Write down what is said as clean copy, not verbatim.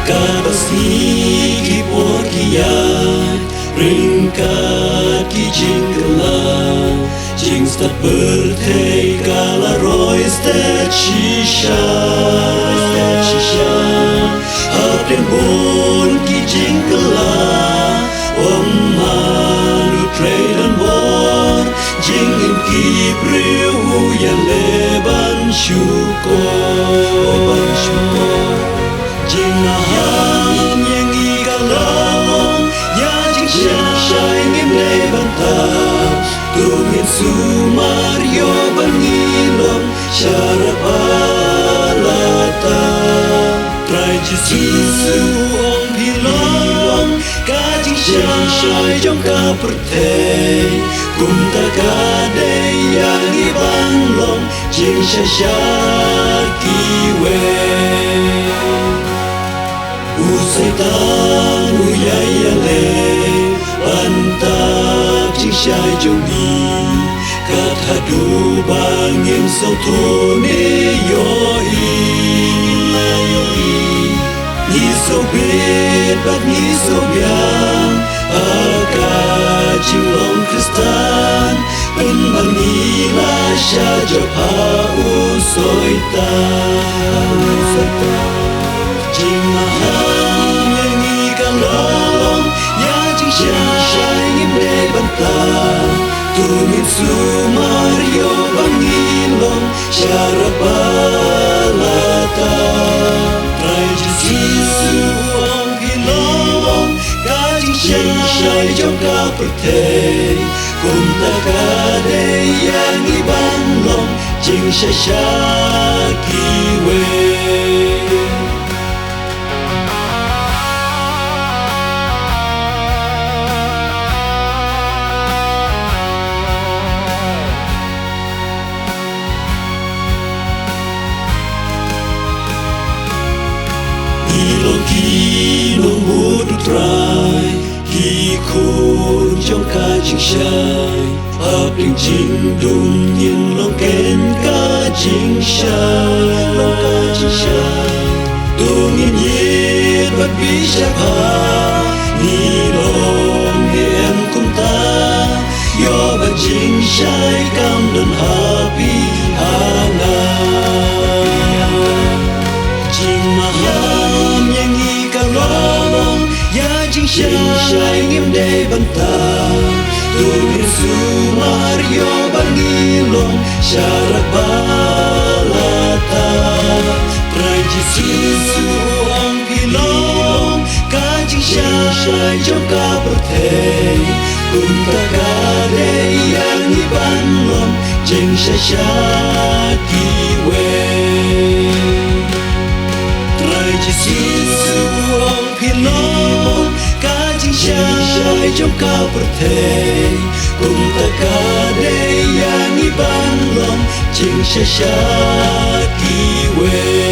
Kabasni ki por ki yat Ringkat ki jingla Jing stat birthday kala roy stat shisha Hapin bon ki jingla Manu trade and war Jing in ki priu ya leban shuko Jing aham yang igalang Ya jing shai ngim leban ta Tungin sumario bangilong Syarapalata Try Jesu ong pilong Kajing shai jong ka pertei Kum ta kade yang ibanglong Jing shai kiwe Usai tanu yayale Pantak jing shai jong ni Kat hadu bangin sautone yoi Ni so bet bat ni so biang Aka jing long kristan Pen manila sya japa usoita Jing maham yang ikan lalong Ya jing syai ngim de bantang Tungin sumario bangilong Syarapalata Try Jesu ong pilong Kajing syai jong ka pertei Kum ta kade yang ibanglong Jing syai kiwe Ilong kinong mudu try Ki khôn trong ka ching shai Ap ling jing dung yin long ken ka ching shai Long ka ching shai Tung yin yết bat bi shai pa Ni long ni em kum ta Yo bat ching shai kam don happy hanga Jing maham yang ikan lalong Ya jing syai ngim de bantang Tungin sumario bangilong Syarapalata Try Jesu ong pilong Kajing syai jong ka pertei Kum ta kade yang ibanlong Jing syai kiwe Jesu ong pilong Kajing syai jong ka pertei Kum ta kade yang ibanlong Jing syai kiwe